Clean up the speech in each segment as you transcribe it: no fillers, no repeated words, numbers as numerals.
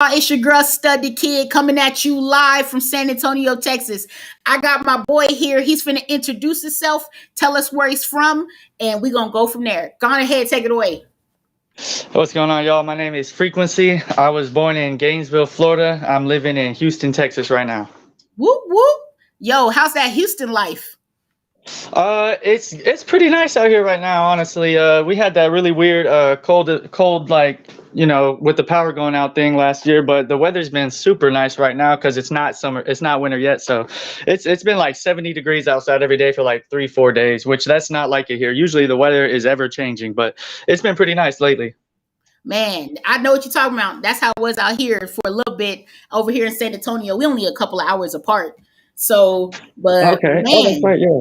It's your girl Stud the Kid coming at you live from San Antonio, Texas. I got my boy here. He's finna introduce himself, tell us where he's from, and we're gonna go from there. Go on ahead, take it away. What's going on, y'all? My name is Frequency. I was born in Gainesville, Florida. I'm living in Houston, Texas right now. Whoop whoop. Yo, how's that Houston life? It's pretty nice out here right now, honestly. We had that really weird cold like with the power going out thing last year, but the weather's been super nice right now because it's not summer, it's not winter yet, so it's been like 70 degrees outside every day for like 3-4 days, which that's not like it here. Usually the weather is ever changing, but it's been pretty nice lately. Man, I know what you're talking about. That's how it was out here for a little bit over here in San Antonio. We only a couple of hours apart. So, but Okay. Oh, that's man, right. Yeah.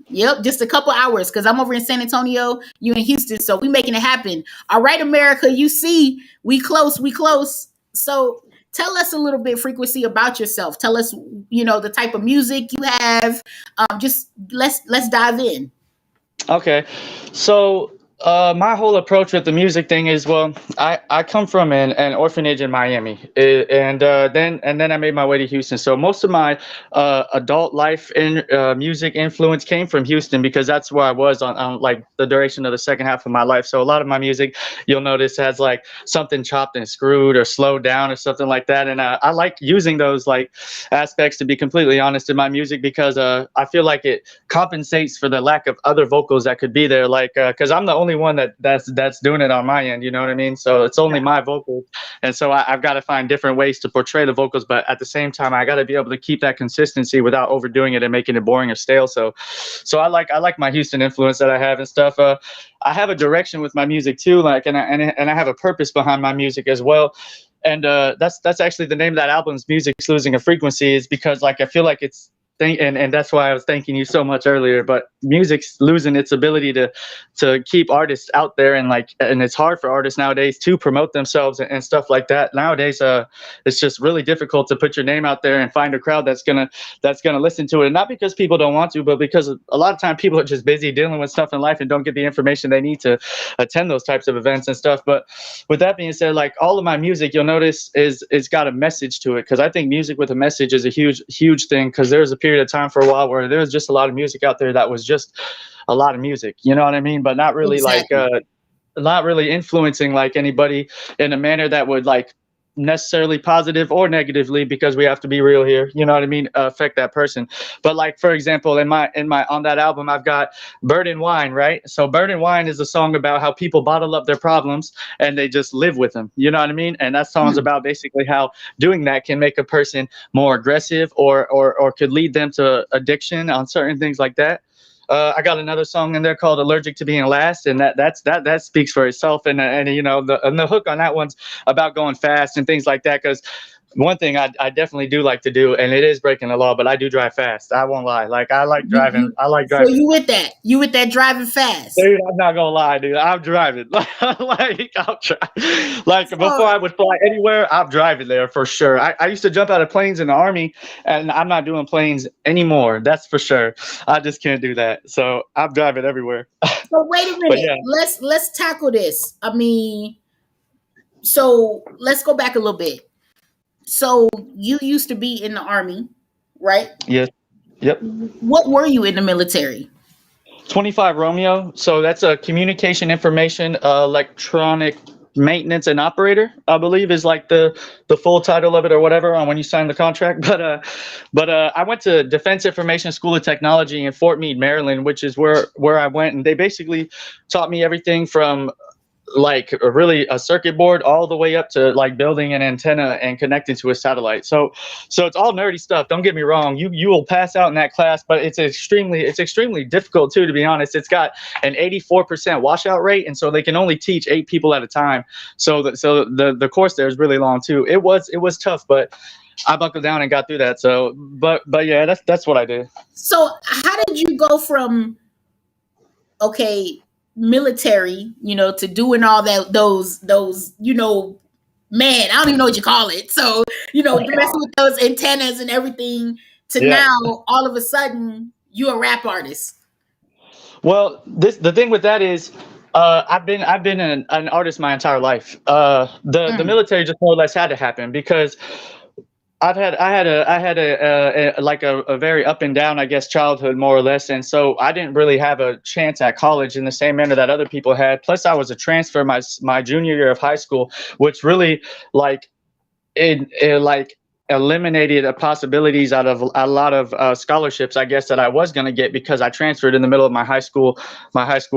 yep, just a couple hours because I'm over in San Antonio, you in Houston, so we making it happen. All right, America, you see, we close, we close. So tell us a little bit, Frequency, about yourself. Tell us, the type of music you have. Just let's dive in. Okay. So my whole approach with the music thing is, well, I come from an orphanage in Miami, and then I made my way to Houston. So most of my adult life in music influence came from Houston because that's where I was on like the duration of the second half of my life. So a lot of my music, you'll notice, has like something chopped and screwed or slowed down or something like that. And I like using those like aspects, to be completely honest, in my music because I feel like it compensates for the lack of other vocals that could be there. Like because I'm the only one that's doing it on my end. You know what I mean? So it's only my vocals, and so I've got to find different ways to portray the vocals. But at the same time, I got to be able to keep that consistency without overdoing it and making it boring or stale. So I like my Houston influence that I have and stuff. I have a direction with my music too, like and I have a purpose behind my music as well. And that's actually the name of that album's Music's Losing a Frequency, is because like I feel like it's and that's why I was thanking you so much earlier. But music's losing its ability to keep artists out there, and it's hard for artists nowadays to promote themselves and stuff like that. Nowadays, it's just really difficult to put your name out there and find a crowd that's gonna listen to it. And not because people don't want to, but because a lot of time people are just busy dealing with stuff in life and don't get the information they need to attend those types of events and stuff. But with that being said, like all of my music, you'll notice it's got a message to it, because I think music with a message is a huge thing. Because there was a period of time for a while where there was just a lot of music out there that was just a lot of music, you know what I mean, but not really Exactly. not really influencing like anybody in a manner that would like necessarily positive or negatively, because we have to be real here, you know what I mean, affect that person. But like for example, in my on that album, I've got Bird and Wine, right? So Bird and Wine is a song about how people bottle up their problems and they just live with them, you know what I mean? And that song's Hmm. about basically how doing that can make a person more aggressive, or could lead them to addiction on certain things like that. I got another song in there called "Allergic to Being Last," and that speaks for itself. And the hook on that one's about going fast and things like that. Because one thing I definitely do like to do, and it is breaking the law, but I do drive fast. I won't lie. Like I like You driving. you I like so driving. you with that driving fast. Dude, I'm not gonna lie, dude. I'm driving. Like I'm like before So I would fly anywhere, I'm driving there for sure. I used to jump out of planes in the army, and I'm not doing planes anymore. That's for sure. I just can't do that. So I'm driving everywhere. so wait a But minute. yeah, Let's tackle this. I mean, so let's go back a little bit. So you used to be in the army, right? yes, yep. What were you in the military? 25 Romeo. So that's a communication information electronic maintenance and operator, I believe, is like the full title of it or whatever on when you sign the contract. But I went to Defense Information School of Technology in Fort Meade, Maryland, which is where I went, and they basically taught me everything from like really a circuit board all the way up to like building an antenna and connecting to a satellite. So it's all nerdy stuff. Don't get me wrong. You will pass out in that class, but it's extremely difficult too, to be honest. It's got an 84% washout rate, and so they can only teach 8 people at a time. So the course there is really long too. It was tough, but I buckled down and got through that. So but yeah, that's what I did. So how did you go from okay military, to doing all those, man, I don't even know what you call it. So messing with those antennas and everything to Yeah. now all of a sudden you a rap artist. Well, the thing with that is, I've been an artist my entire life. The Mm, military just more or less had to happen because I had a like a very up and down, I guess, childhood more or less, and so I didn't really have a chance at college in the same manner that other people had. Plus, I was a transfer my junior year of high school, which really like it like eliminated the possibilities out of a lot of scholarships, I guess, that I was going to get because I transferred in the middle of my high school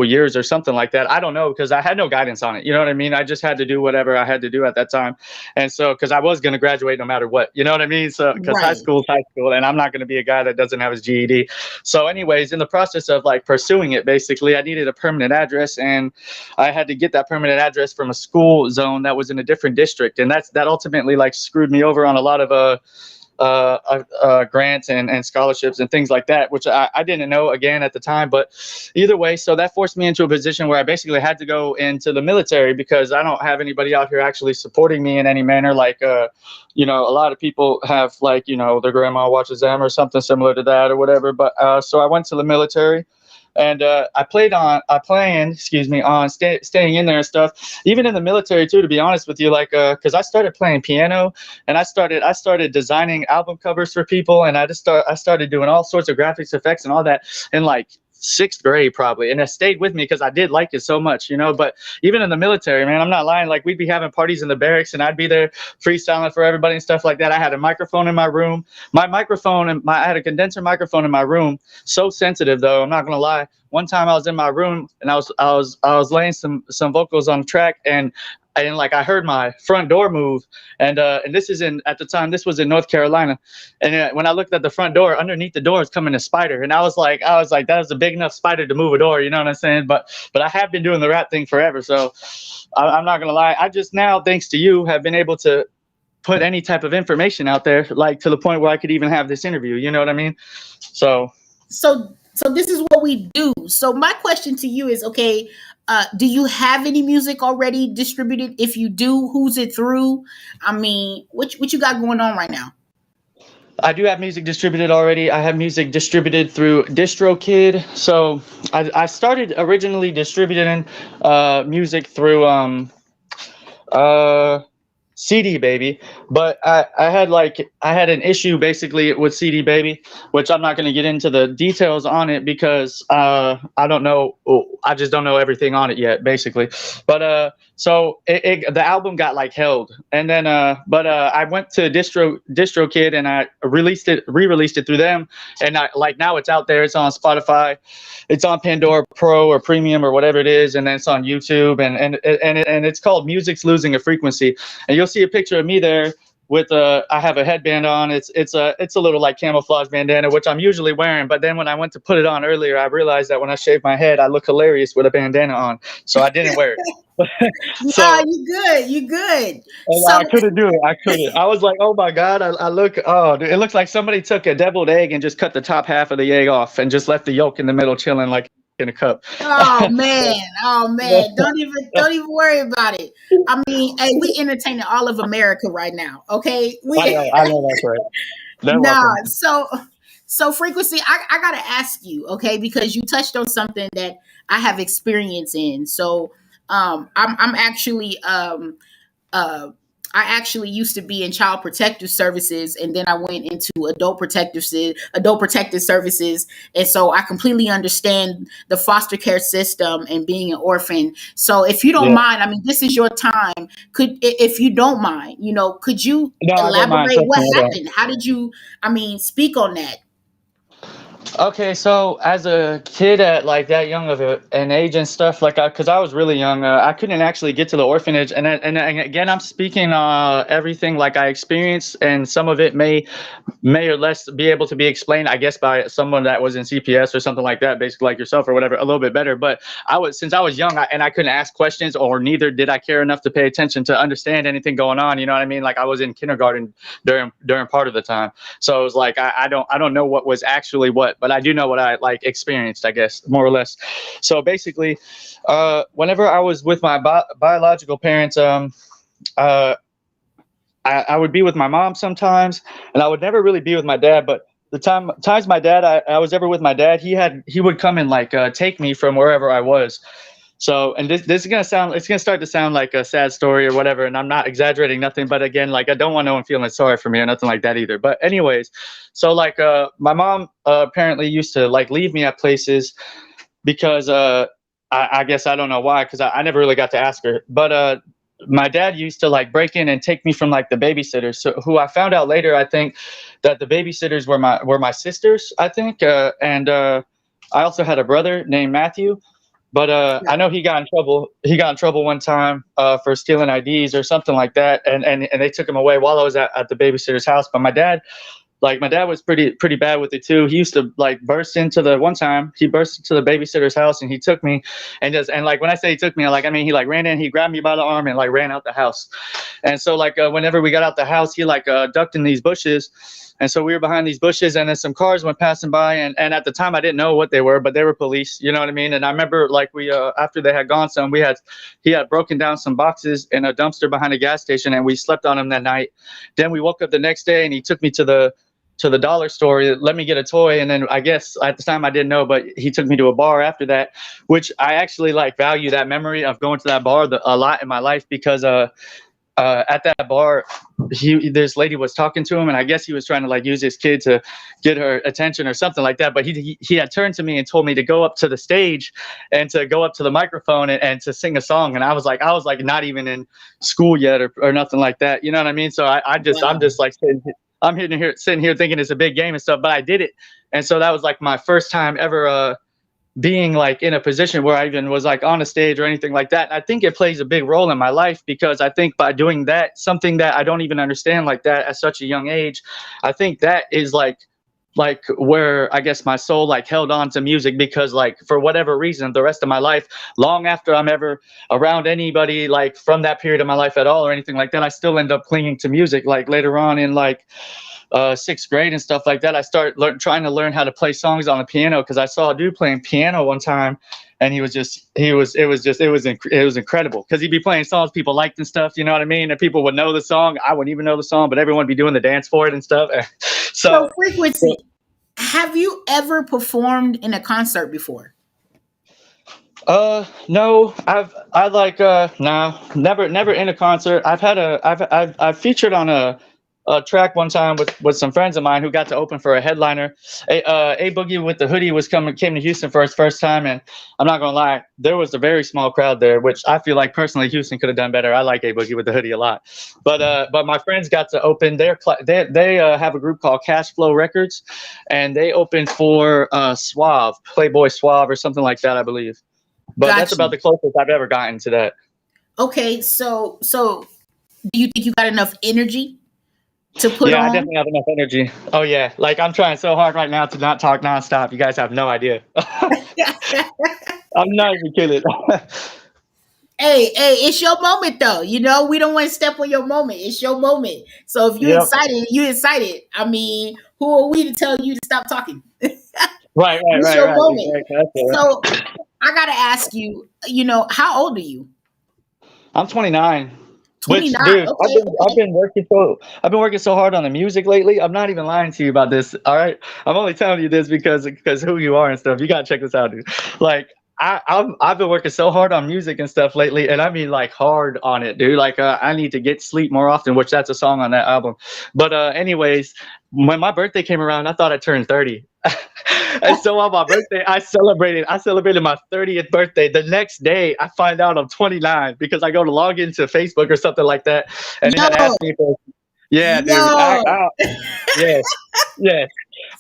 years or something like that. I don't know because I had no guidance on it. You know what I mean? I just had to do whatever I had to do at that time. And so, because I was going to graduate no matter what, you know what I mean? So, because high right. school is high school, and I'm not going to be a guy that doesn't have his GED. So, anyways, in the process of like pursuing it, basically, I needed a permanent address, and I had to get that permanent address from a school zone that was in a different district, and that ultimately like screwed me over on a lot of grants and scholarships and things like that, which I didn't know again at the time. But either way, so that forced me into a position where I basically had to go into the military because I don't have anybody out here actually supporting me in any manner. Like, a lot of people have like, their grandma watches them or something similar to that or whatever. But so I went to the military. And excuse me, on staying in there and stuff. Even in the military too, to be honest with you, like, because I started playing piano and I started designing album covers for people, and I started doing all sorts of graphics effects and all that in like sixth grade probably, and it stayed with me because I did like it so much, But even in the military, man, I'm not lying. Like we'd be having parties in the barracks, and I'd be there freestyling for everybody and stuff like that. I had a microphone in my room. I had a condenser microphone in my room. So sensitive though, I'm not gonna lie. One time I was in my room and I was laying some vocals on the track, and like I heard my front door move, and this is at the time this was in North Carolina, and when I looked at the front door, underneath the door is coming a spider, and I was like that was a big enough spider to move a door, you know what I'm saying? But I have been doing the rap thing forever, so I'm not gonna lie. I just now, thanks to you, have been able to put any type of information out there, like to the point where I could even have this interview. You know what I mean? So So this is what we do. So my question to you is, okay, do you have any music already distributed? If you do, who's it through? I mean, what you got going on right now? I do have music distributed already. I have music distributed through DistroKid. So I started originally distributing music through uh CD Baby, but I had an issue basically with CD Baby, which I'm not going to get into the details on it because I don't know, I just don't know everything on it yet, basically. But so the album got like held, and then I went to DistroKid and I re-released it through them, and now it's out there. It's on Spotify, it's on Pandora Pro or Premium or whatever it is, and then it's on YouTube, and it's called Music's Losing a Frequency. And you'll see a picture of me there with I have a headband on. It's a little like camouflage bandana, which I'm usually wearing. But then when I went to put it on earlier, I realized that when I shave my head, I look hilarious with a bandana on. So I didn't wear it. No, So you good. You good. I So couldn't do it. I couldn't. I was like, oh my God, I look, oh, dude, it looks like somebody took a deviled egg and just cut the top half of the egg off and just left the yolk in the middle chilling like in a cup. oh man, don't even worry about it. I mean, hey, we entertaining all of America right now. Okay, I know that's right. They're nah. welcome. So frequency, I gotta ask you, okay, because you touched on something that I have experience in. So I'm actually uh I actually used to be in child protective services, and then I went into adult protective services, and so I completely understand the foster care system and being an orphan. So if you don't Yeah. mind, I mean, this is your time. If you don't mind, could you No, I don't mind. elaborate Trust what me, I don't. happened? How did you, I mean, speak on that? Okay, so as a kid at like that young of an age and stuff, like because I was really young, I couldn't actually get to the orphanage, and again, I'm speaking everything like I experienced, and some of it may or less be able to be explained, I guess, by someone that was in CPS or something like that, basically like yourself or whatever, a little bit better. But since I was young, and I couldn't ask questions, or neither did I care enough to pay attention to understand anything going on. You know what I mean? Like I was in kindergarten during part of the time. So it was like I don't know what was actually what, but I do know what I like experienced, I guess, more or less. So basically, whenever I was with my biological parents, I would be with my mom sometimes, and I would never really be with my dad. But the times my dad I was ever with my dad, he would come and like take me from wherever I was. So, and this is it's gonna start to sound like a sad story or whatever, and I'm not exaggerating nothing, but again, like I don't want no one feeling sorry for me or nothing like that either. But anyways, so like my mom apparently used to like leave me at places because I guess I don't know why, because I never really got to ask her. But my dad used to like break in and take me from like the babysitters, so who I found out later, I think that the babysitters were my sisters, I think, and I also had a brother named Matthew. But Yeah. I know he got in trouble. He got in trouble one time for stealing IDs or something like that, and they took him away while I was at the babysitter's house. But my dad was pretty bad with it too. He used to like burst into the one time he burst into the babysitter's house and he took me and like when I say he took me, like I mean he like ran in, he grabbed me by the arm and like ran out the house. And so like whenever we got out the house, he like ducked in these bushes. And so we were behind these bushes and then some cars went passing by and at the time I didn't know what they were, but they were police, you know what I mean? And I remember like we after they had gone some, he had broken down some boxes in a dumpster behind a gas station and we slept on them that night. Then we woke up the next day and he took me to the dollar store, let me get a toy. And then I guess at the time I didn't know, but he took me to a bar after that, which I actually like value that memory of going to that bar a lot in my life because at that bar, this lady was talking to him, and I guess he was trying to like use his kid to get her attention or something like that. But he had turned to me and told me to go up to the stage and to go up to the microphone and to sing a song. And I was like not even in school yet or nothing like that. You know what I mean? So I'm just like sitting here thinking it's a big game and stuff, but I did it. And so that was like my first time ever being like in a position where I even was like on a stage or anything like that. And I think it plays a big role in my life because I think by doing that, something that I don't even understand like that at such a young age, I think that is like where I guess my soul like held on to music because like for whatever reason, the rest of my life, long after I'm ever around anybody like from that period of my life at all or anything like that, I still end up clinging to music. Like later on in like sixth grade and stuff like that, I started trying to learn how to play songs on the piano because I saw a dude playing piano one time, and it was incredible because he'd be playing songs people liked and stuff, you know what I mean? And people would know the song, I wouldn't even know the song, but everyone would be doing the dance for it and stuff. So Frequency, have you ever performed in a concert before? No, no, never in a concert. I've featured on a track one time with some friends of mine who got to open for a headliner. A Boogie with the Hoodie came to Houston for his first time, and I'm not gonna lie, there was a very small crowd there, which I feel like personally Houston could have done better. I like A Boogie with the Hoodie a lot, but my friends got to open. They have a group called Cash Flow Records, and they opened for Suave, Playboy Suave or something like that, I believe. But that's about the closest I've ever gotten to that. Okay, so do you think you got enough energy to put on? I definitely have enough energy. Oh yeah, like I'm trying so hard right now to not talk nonstop. You guys have no idea. I'm not even kidding. Hey, it's your moment though. You know, we don't want to step on your moment. It's your moment. So if you're excited, you're excited. I mean, who are we to tell you to stop talking? Right. It's your moment. Exactly. So I gotta ask you, how old are you? I'm 29. 29. Which, dude, okay, I've been working so hard on the music lately. I'm not even lying to you about this. All right, I'm only telling you this because who you are and stuff. You gotta check this out, dude. Like I've been working so hard on music and stuff lately, and I mean like hard on it, dude. Like I need to get sleep more often, which that's a song on that album. But anyways, when my birthday came around, I thought I turned 30. And so on my birthday, I celebrated my 30th birthday. The next day, I find out I'm 29 because I go to log into Facebook or something like that, and it had asked me for. Yeah, dude. Yes.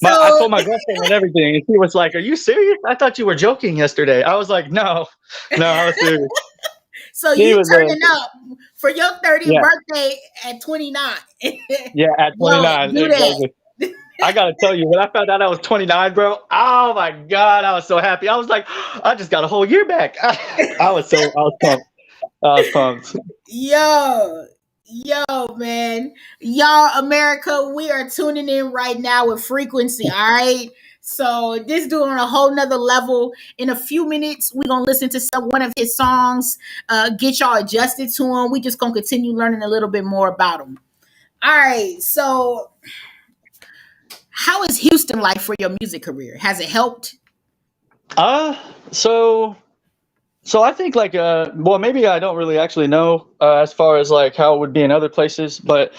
I told my girlfriend and everything, and she was like, "Are you serious? I thought you were joking yesterday." I was like, "No, I was serious." So you turning up for your 30th birthday at 29? Yeah, at 29. Do that. I gotta tell you, when I found out I was 29, bro, oh my God, I was so happy. I was like, I just got a whole year back. I was pumped. Yo, man. Y'all, America, we are tuning in right now with Frequency, all right? So this dude on a whole nother level. In a few minutes, we're going to listen to one of his songs, get y'all adjusted to him. We just going to continue learning a little bit more about him. All right, so how is Houston like for your music career? Has it helped? So So I think like well, maybe I don't really actually know as far as like how it would be in other places, but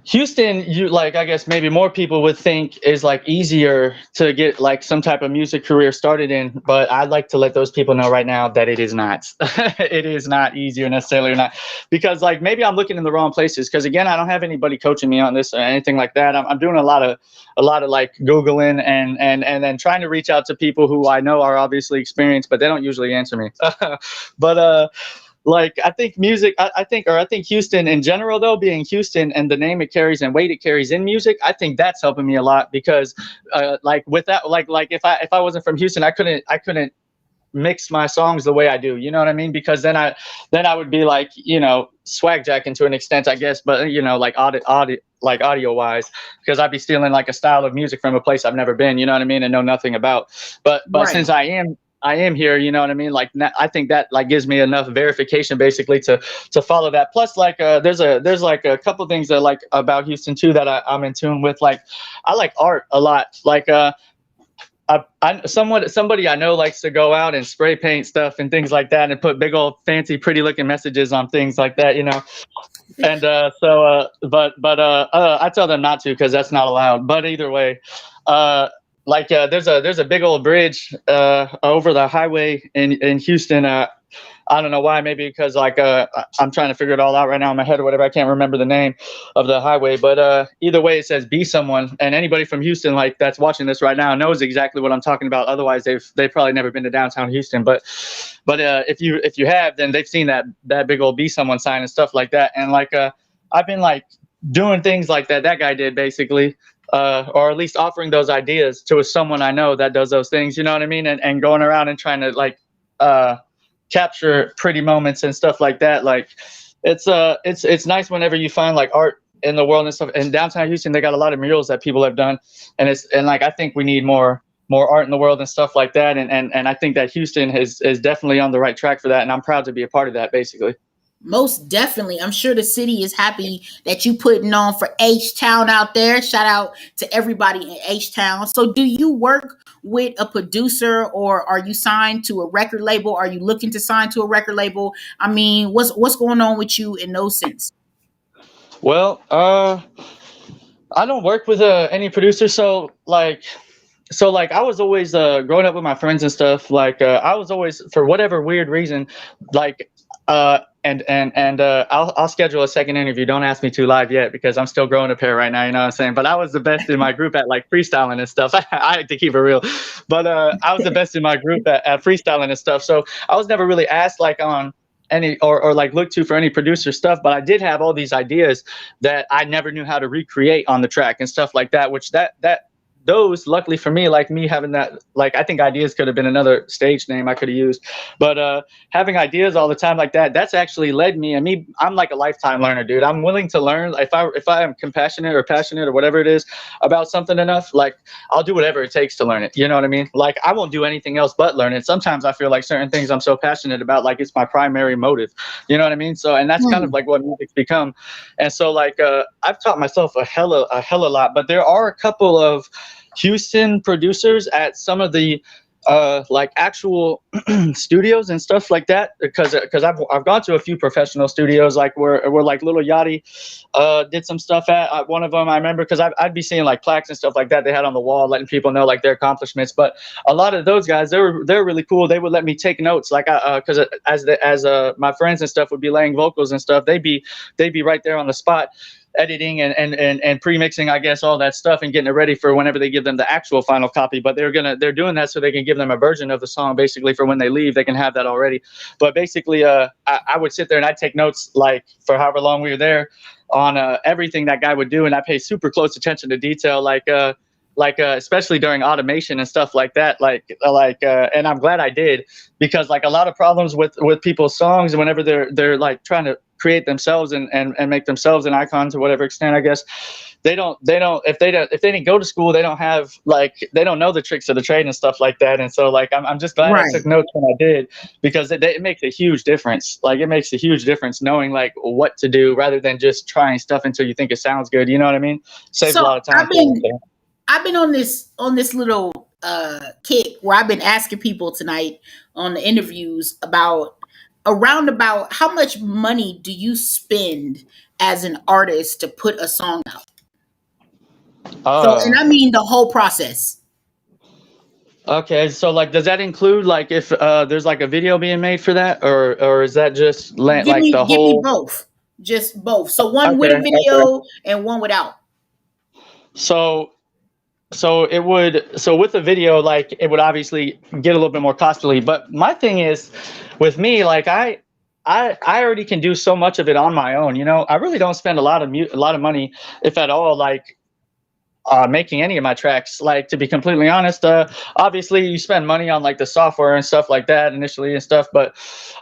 Houston, you like, I guess maybe more people would think is like easier to get like some type of music career started in, but I'd like to let those people know right now that it is not. It is not easier necessarily or not, because like maybe I'm looking in the wrong places. Because again, I don't have anybody coaching me on this or anything like that. I'm doing a lot of like Googling and then trying to reach out to people who I know are obviously experienced, but they don't usually answer me. But like I think music, I think Houston in general though, being Houston and the name it carries and weight it carries in music, I think that's helping me a lot because like with that, like if I wasn't from Houston, I couldn't mix my songs the way I do, you know what I mean? Because then I would be like, you know, swag jacking to an extent, I guess, but you know, like audio wise, because I'd be stealing like a style of music from a place I've never been, you know what I mean, and know nothing about. But Right. since I am here, you know what I mean? Like I think that like gives me enough verification basically to follow that. Plus, like there's like a couple things that like about Houston too that I'm in tune with. Like I like art a lot. Like somebody I know likes to go out and spray paint stuff and things like that and put big old fancy pretty looking messages on things like that, you know. And I tell them not to because that's not allowed. But either way, there's a big old bridge over the highway in Houston. I don't know why. Maybe because like I'm trying to figure it all out right now in my head or whatever. I can't remember the name of the highway, but either way, it says "Be Someone," and anybody from Houston like that's watching this right now knows exactly what I'm talking about. Otherwise, they've probably never been to downtown Houston. But if you have, then they've seen that big old "Be Someone" sign and stuff like that. And like I've been like doing things like that guy did basically. Or at least offering those ideas to someone I know that does those things, you know what I mean? And going around and trying to like capture pretty moments and stuff like that. Like it's nice whenever you find like art in the world and stuff. In downtown Houston, they got a lot of murals that people have done, and like I think we need more art in the world and stuff like that. And I think that Houston is definitely on the right track for that, and I'm proud to be a part of that basically. Most definitely. I'm sure the city is happy that you putting on for H-Town out there. Shout out to everybody in H-Town. So do you work with a producer or are you signed to a record label? Are you looking to sign to a record label? I mean, what's going on with you in those sense? Well, I don't work with any producer, so like I was always growing up with my friends and stuff. Like I was always, for whatever weird reason, like I'll schedule a second interview. Don't ask me to live yet because I'm still growing a pair right now. You know what I'm saying? But I was the best in my group at like freestyling and stuff. I had to keep it real, but I was the best in my group at freestyling and stuff. So I was never really asked like on any or like looked to for any producer stuff. But I did have all these ideas that I never knew how to recreate on the track and stuff like that. Which those, luckily for me, like me having that, like I think ideas could have been another stage name I could have used, but having ideas all the time like that's actually led me. And me, I'm like a lifetime learner, dude. I'm willing to learn. If I am compassionate or passionate or whatever it is about something enough, like I'll do whatever it takes to learn it. You know what I mean? Like I won't do anything else but learn it. Sometimes I feel like certain things I'm so passionate about, like it's my primary motive. You know what I mean? So, and that's kind of like what music's become. And so like I've taught myself a hella lot, but there are a couple of Houston producers at some of the like actual studios and stuff like that, because I've gone to a few professional studios, like where like Lil Yachty did some stuff at one of them. I remember because I'd be seeing like plaques and stuff like that they had on the wall letting people know like their accomplishments. But a lot of those guys, they're really cool. They would let me take notes, like because as my friends and stuff would be laying vocals and stuff, they'd be right there on the spot editing and pre-mixing, I guess, all that stuff and getting it ready for whenever they give them the actual final copy. But they're doing that so they can give them a version of the song basically for when they leave. They can have that already. But basically I would sit there and I'd take notes like for however long we were there on everything that guy would do, and I pay super close attention to detail, like especially during automation and stuff like that, and I'm glad I did, because like a lot of problems with people's songs, whenever they're like trying to create themselves and make themselves an icon to whatever extent, I guess they don't if they didn't go to school, they don't know the tricks of the trade and stuff like that. And so like I'm just glad I took notes when I did, because it makes a huge difference. Like it makes a huge difference knowing like what to do rather than just trying stuff until you think it sounds good. You know what I mean? Saves a lot of time. I've been on this little kick where I've been asking people tonight on the interviews about around about how much money do you spend as an artist to put a song out? So, and Oh, I mean the whole process. okay. So like, does that include like if there's like a video being made for that, or is that just like the Give me whole? both. Just both. So one with Okay, a okay. video and one without. So so with the video, like it would obviously get a little bit more costly. But my thing is, with me, like I already can do so much of it on my own. You know, I really don't spend a lot of money, if at all, like making any of my tracks. Like, to be completely honest, obviously you spend money on like the software and stuff like that initially and stuff, but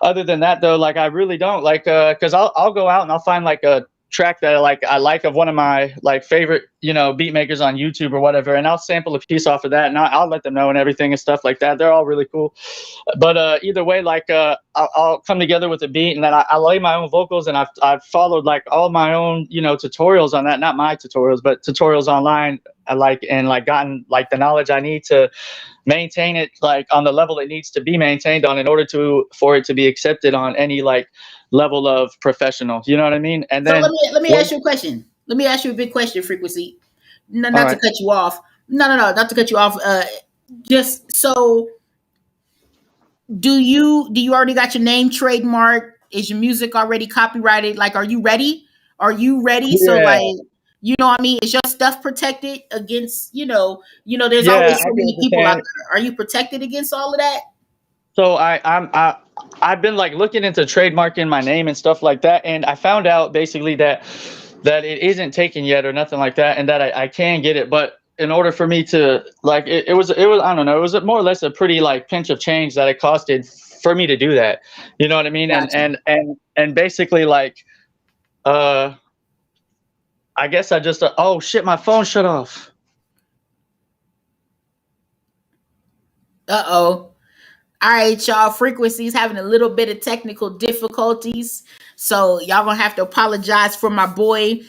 other than that though, like I really don't like, because I'll go out and I'll find like a track that I like of one of my like favorite, you know, beat makers on YouTube or whatever, and I'll sample a piece off of that, and I'll let them know and everything and stuff like that. They're all really cool. But either way, like I'll come together with a beat, and then I lay my own vocals, and I've followed like all my own, you know, tutorials on that. Not my tutorials, but tutorials online. I like, and like gotten like the knowledge I need to maintain it like on the level it needs to be maintained on in order to for it to be accepted on any like level of professional. You know what I mean? And So then let me what? ask you a question. Let me ask you a big question, Frequency. No, All not to right. cut you off. No, not to cut you off. Just so do you already got your name trademarked? Is your music already copyrighted? Like, are you ready? Are you ready? So like, Yeah. you know what I mean? Is your stuff protected against, there's Yeah, always I so get many what you're people out saying. there. Are you protected against all of that? So I've been like looking into trademarking my name and stuff like that, and I found out basically that it isn't taken yet or nothing like that, and that I can get it. But in order for me to like, it was I don't know, it was more or less a pretty like pinch of change that it costed for me to do that. You know what I mean? And Gotcha. and basically like, uh I guess I just oh shit, my phone shut off. Uh-oh. All right, y'all. Frequency's having a little bit of technical difficulties, so y'all gonna have to apologize for my boy.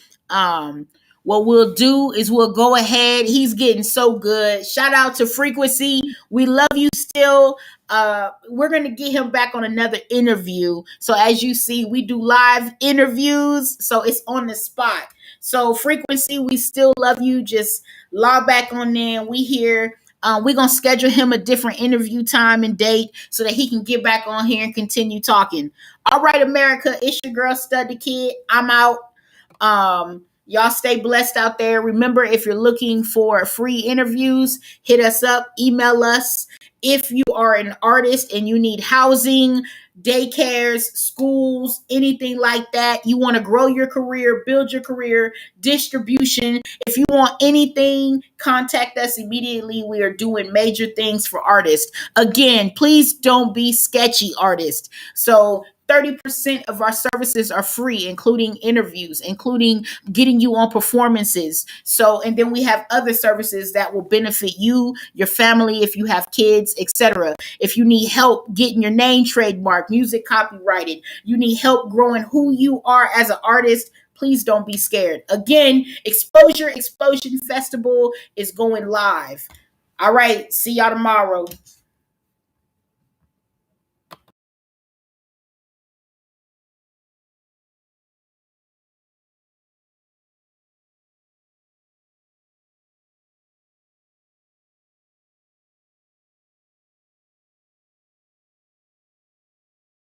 What we'll do is we'll go ahead. He's getting so good. Shout out to Frequency. We love you still. We're gonna get him back on another interview. So as you see, we do live interviews, so it's on the spot. So Frequency, we still love you. Just log back on in. We here. We're gonna schedule him a different interview time and date so that he can get back on here and continue talking. All right, America, it's your girl Stud the Kid. I'm out. Y'all stay blessed out there. Remember, if you're looking for free interviews, hit us up, email us. If you are an artist and you need housing, daycares, schools, anything like that, you want to grow your career, build your career, distribution. If you want anything, contact us immediately. We are doing major things for artists. Again, please don't be sketchy, artists. So 30% of our services are free, including interviews, including getting you on performances. So, and then we have other services that will benefit you, your family, if you have kids, etc. If you need help getting your name trademarked, music copyrighted, you need help growing who you are as an artist, please don't be scared. Again, Exposure Explosion Festival is going live. All right, see y'all tomorrow.